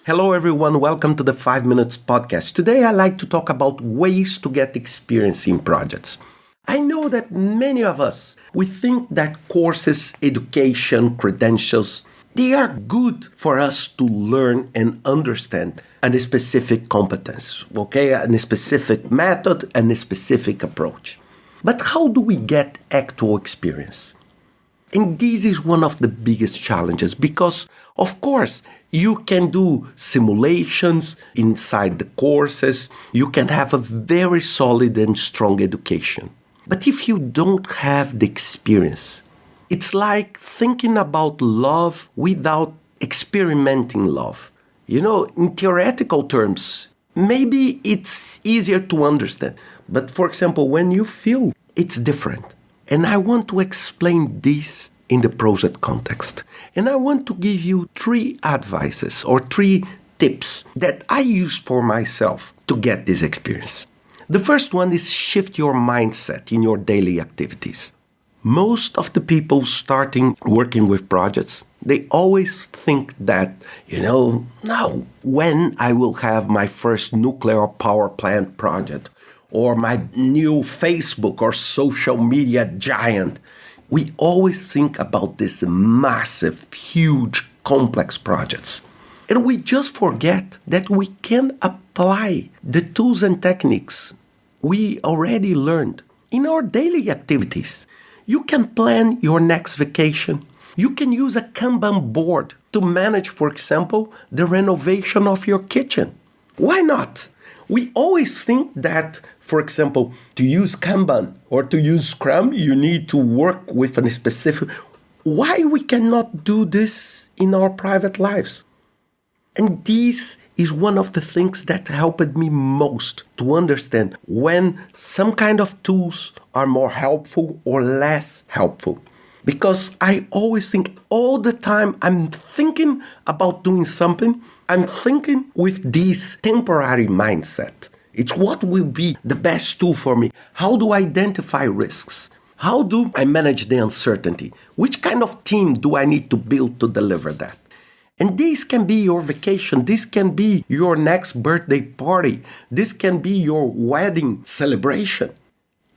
Hello, everyone. Welcome to the 5 Minutes Podcast. Today, I like to talk about ways to get experience in projects. I know that many of us, we think that courses, education, credentials, they are good for us to learn and understand a specific competence, a specific method and a specific approach. But how do we get actual experience? And this is one of the biggest challenges because, of course, you can do simulations inside the courses. You can have a very solid and strong education. But if you don't have the experience, it's like thinking about love without experimenting love. In theoretical terms, maybe it's easier to understand. But for example, when you feel, it's different. And I want to explain this in the project context. And I want to give you 3 advices or 3 tips that I use for myself to get this experience. The first one is shift your mindset in your daily activities. Most of the people starting working with projects, they always think that, now when I will have my first nuclear power plant project or my new Facebook or social media giant, we always think about these massive, huge, complex projects. And we just forget that we can apply the tools and techniques we already learned in our daily activities. You can plan your next vacation. You can use a Kanban board to manage, for example, the renovation of your kitchen. Why not? We always think that, for example, to use Kanban or to use Scrum, you need to work with a specific... Why we cannot do this in our private lives? And this is one of the things that helped me most to understand when some kind of tools are more helpful or less helpful. Because I always think all the time I'm thinking about doing something, I'm thinking with this temporary mindset. It's what will be the best tool for me. How do I identify risks? How do I manage the uncertainty? Which kind of team do I need to build to deliver that? And this can be your vacation. This can be your next birthday party. This can be your wedding celebration.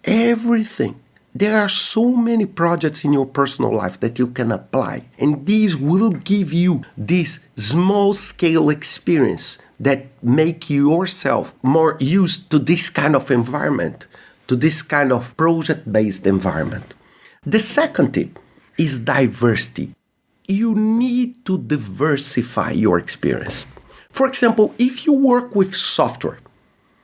Everything. There are so many projects in your personal life that you can apply. And these will give you this small scale experience that make yourself more used to this kind of environment, to this kind of project-based environment. The second tip is diversity. You need to diversify your experience. For example, if you work with software,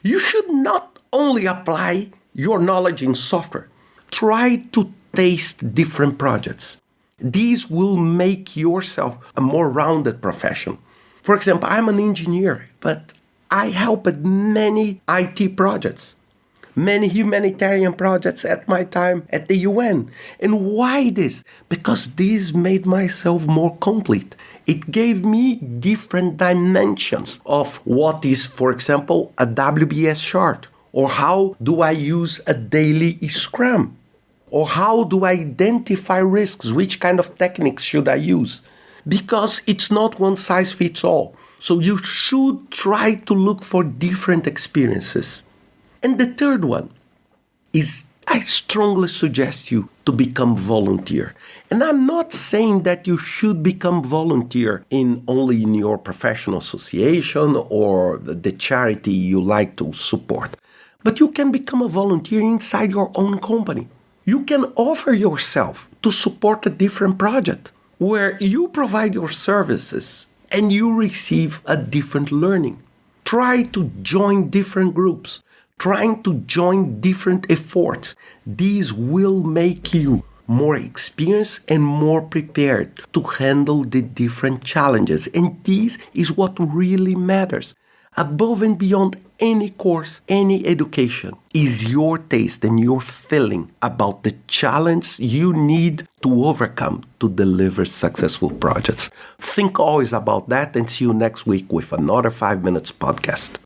you should not only apply your knowledge in software. Try to taste different projects. These will make yourself a more rounded professional. For example, I'm an engineer, but I helped many IT projects, many humanitarian projects at my time at the UN. And why this? Because this made myself more complete. It gave me different dimensions of what is, for example, a WBS chart, or how do I use a daily Scrum, or how do I identify risks, which kind of techniques should I use? Because it's not one size fits all. So you should try to look for different experiences. And the third one is I strongly suggest you to become volunteer. And I'm not saying that you should become volunteer only in your professional association or the charity you like to support. But you can become a volunteer inside your own company. You can offer yourself to support a different project where you provide your services and you receive a different learning. Try to join different groups, trying to join different efforts. These will make you more experienced and more prepared to handle the different challenges. And this is what really matters. Above and beyond any course, any education, is your taste and your feeling about the challenge you need to overcome to deliver successful projects. Think always about that and see you next week with another 5 Minutes Podcast.